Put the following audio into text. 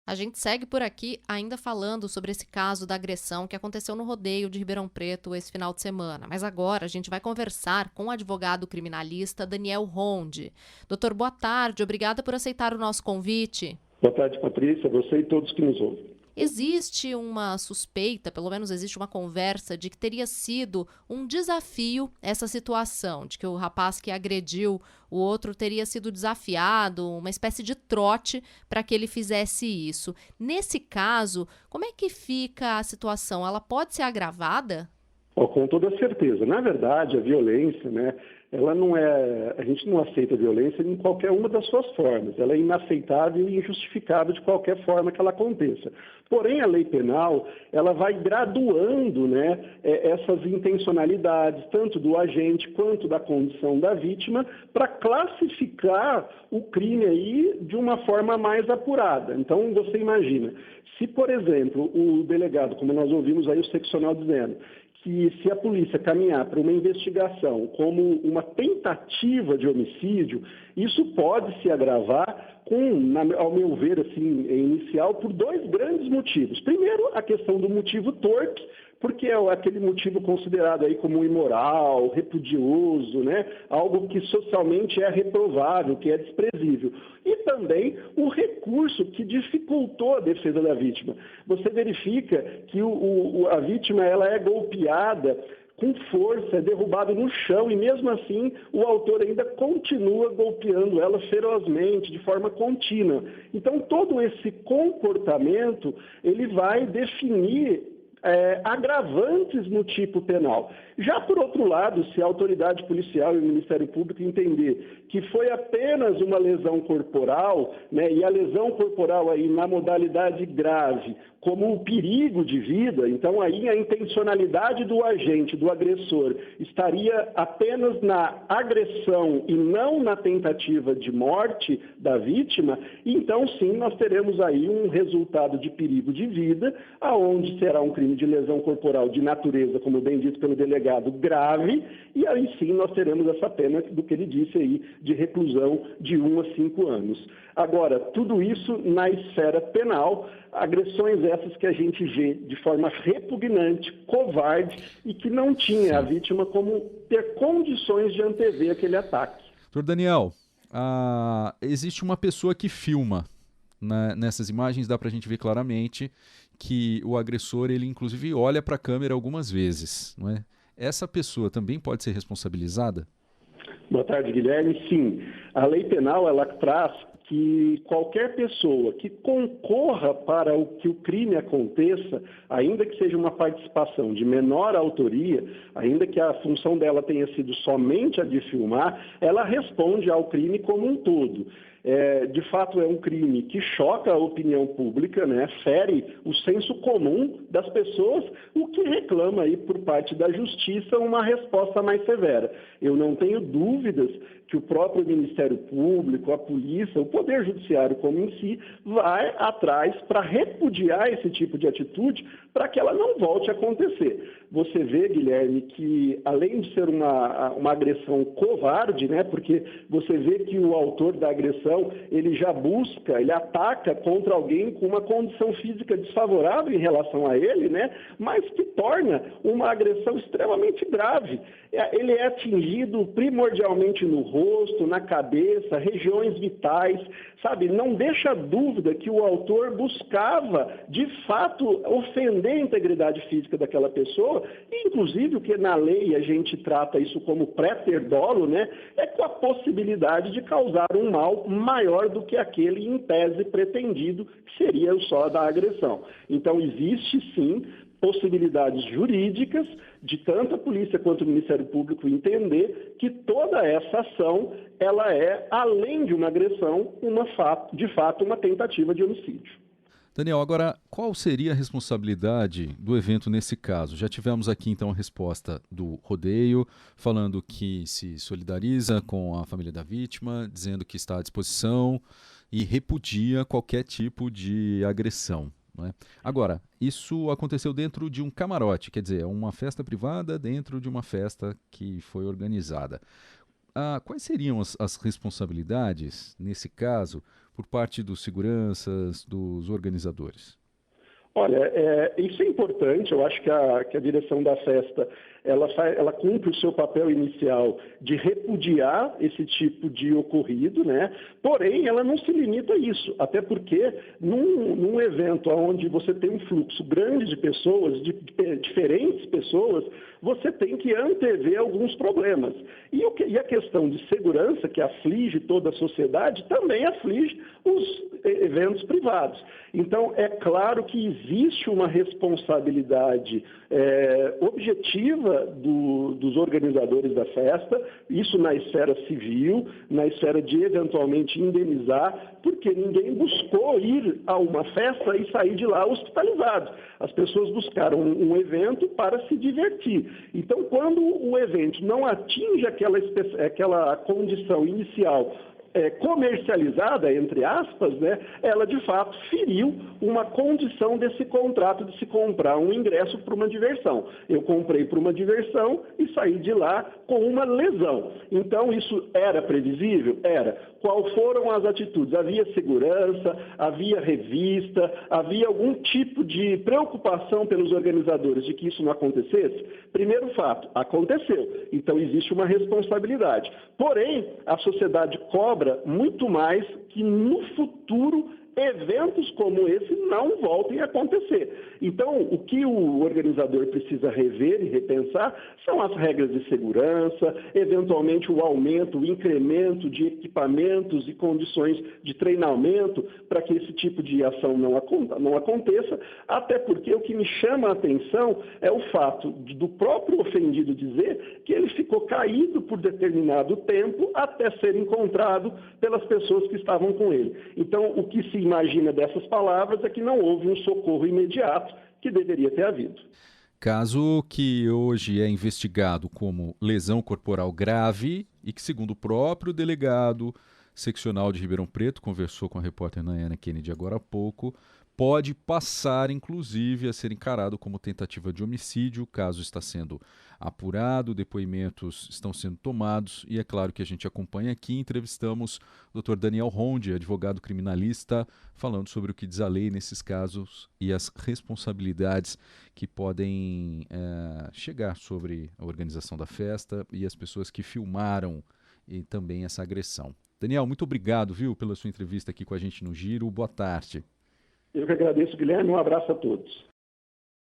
A gente segue por aqui ainda falando sobre esse caso da agressão que aconteceu no rodeio de Ribeirão Preto esse final de semana. Mas agora a gente vai conversar com o advogado criminalista Daniel Ronde. Doutor, boa tarde. Obrigada por aceitar o nosso convite. Boa tarde, Patrícia, você e todos que nos ouvem. Existe uma suspeita, pelo menos existe uma conversa, de que teria sido um desafio essa situação, de que o rapaz que agrediu o outro teria sido desafiado, uma espécie de trote para que ele fizesse isso. Nesse caso, como é que fica a situação? Ela pode ser agravada? Com toda certeza. Na verdade, a violência, ela não é. A gente não aceita a violência em qualquer uma das suas formas. Ela é inaceitável e injustificável de qualquer forma que ela aconteça. Porém, a lei penal, ela vai graduando, essas intencionalidades, tanto do agente quanto da condição da vítima, para classificar o crime aí de uma forma mais apurada. Então, você imagina, se, por exemplo, o delegado, como nós ouvimos aí o seccional dizendo, que se a polícia caminhar para uma investigação como uma tentativa de homicídio, isso pode se agravar ao meu ver, assim, inicial, por dois grandes motivos. Primeiro, a questão do motivo torpe, porque é aquele motivo considerado aí como imoral, repudioso, algo que socialmente é reprovável, que é desprezível. E também o recurso que dificultou a defesa da vítima. Você verifica que a vítima ela é golpeada com força, é derrubado no chão e mesmo assim o autor ainda continua golpeando ela ferozmente, de forma contínua. Então todo esse comportamento ele vai definir agravantes no tipo penal. Já por outro lado, se a autoridade policial e o Ministério Público entender que foi apenas uma lesão corporal, e a lesão corporal aí na modalidade grave, como um perigo de vida, então aí a intencionalidade do agente, do agressor, estaria apenas na agressão e não na tentativa de morte da vítima, então sim nós teremos aí um resultado de perigo de vida, aonde será um crime de lesão corporal de natureza, como bem dito pelo delegado, grave, e aí sim nós teremos essa pena do que ele disse aí, de reclusão de 1 a 5 anos. Agora, tudo isso na esfera penal, agressões essas que a gente vê de forma repugnante, covarde, e que não tinha a vítima como ter condições de antever aquele ataque. Doutor Daniel, existe uma pessoa que filma, nessas imagens dá para a gente ver claramente que o agressor, ele inclusive olha para a câmera algumas vezes, não é? Essa pessoa também pode ser responsabilizada? Boa tarde, Guilherme. Sim, a lei penal ela traz que qualquer pessoa que concorra para que o crime aconteça, ainda que seja uma participação de menor autoria, ainda que a função dela tenha sido somente a de filmar, ela responde ao crime como um todo. De fato, é um crime que choca a opinião pública, fere o senso comum das pessoas, o que reclama aí por parte da justiça uma resposta mais severa. Eu não tenho dúvidas que o próprio Ministério Público, a polícia, o Poder Judiciário como em si, vai atrás para repudiar esse tipo de atitude para que ela não volte a acontecer. Você vê, Guilherme, que além de ser uma agressão covarde, porque você vê que o autor da agressão, ele já busca, ele ataca contra alguém com uma condição física desfavorável em relação a ele, mas que torna uma agressão extremamente grave. Ele é atingido primordialmente no rosto, na cabeça, regiões vitais, sabe? Não deixa dúvida que o autor buscava, de fato, ofender a integridade física daquela pessoa, e, inclusive, o que na lei a gente trata isso como préter dolo, é com a possibilidade de causar um mal maior do que aquele em tese pretendido, que seria só da agressão. Então, existe sim possibilidades jurídicas de tanto a polícia quanto o Ministério Público entender que toda essa ação ela é, além de uma agressão, de fato uma tentativa de homicídio. Daniel, agora, qual seria a responsabilidade do evento nesse caso? Já tivemos aqui, então, a resposta do rodeio, falando que se solidariza com a família da vítima, dizendo que está à disposição e repudia qualquer tipo de agressão, não é? Agora, isso aconteceu dentro de um camarote, quer dizer, uma festa privada dentro de uma festa que foi organizada. Quais seriam as responsabilidades, nesse caso, por parte dos seguranças, dos organizadores? Olha, isso é importante. Eu acho que a direção da festa ela cumpre o seu papel inicial de repudiar esse tipo de ocorrido, né? Porém, ela não se limita a isso, até porque num evento onde você tem um fluxo grande de pessoas, de diferentes pessoas, você tem que antever alguns problemas. E a questão de segurança, que aflige toda a sociedade, também aflige os eventos privados. Então, é claro que existe uma responsabilidade objetiva dos organizadores da festa, isso na esfera civil, na esfera de eventualmente indenizar, porque ninguém buscou ir a uma festa e sair de lá hospitalizado. As pessoas buscaram um evento para se divertir. Então, quando o evento não atinge aquela condição inicial comercializada, entre aspas, né, ela de fato feriu uma condição desse contrato de se comprar um ingresso para uma diversão. Eu comprei para uma diversão e saí de lá com uma lesão. Então, isso era previsível? Era. Qual foram as atitudes? Havia segurança, havia revista, havia algum tipo de preocupação pelos organizadores de que isso não acontecesse? Primeiro fato, aconteceu. Então, existe uma responsabilidade. Porém, a sociedade cobra muito mais que no futuro eventos como esse não voltem a acontecer. Então, o que o organizador precisa rever e repensar são as regras de segurança, eventualmente o aumento, o incremento de equipamentos e condições de treinamento para que esse tipo de ação não aconteça, até porque o que me chama a atenção é o fato do próprio ofendido dizer que ele ficou caído por determinado tempo até ser encontrado pelas pessoas que estavam com ele. Então, o que se imagina dessas palavras é que não houve um socorro imediato que deveria ter havido. Caso que hoje é investigado como lesão corporal grave e que, segundo o próprio delegado seccional de Ribeirão Preto, conversou com a repórter Nayana Kennedy agora há pouco, pode passar, inclusive, a ser encarado como tentativa de homicídio. O caso está sendo apurado, depoimentos estão sendo tomados e é claro que a gente acompanha aqui. Entrevistamos o Dr. Daniel Ronde, advogado criminalista, falando sobre o que diz a lei nesses casos e as responsabilidades que podem chegar sobre a organização da festa e as pessoas que filmaram e também essa agressão. Daniel, muito obrigado, viu, pela sua entrevista aqui com a gente no Giro. Boa tarde. Eu que agradeço, Guilherme. Um abraço a todos.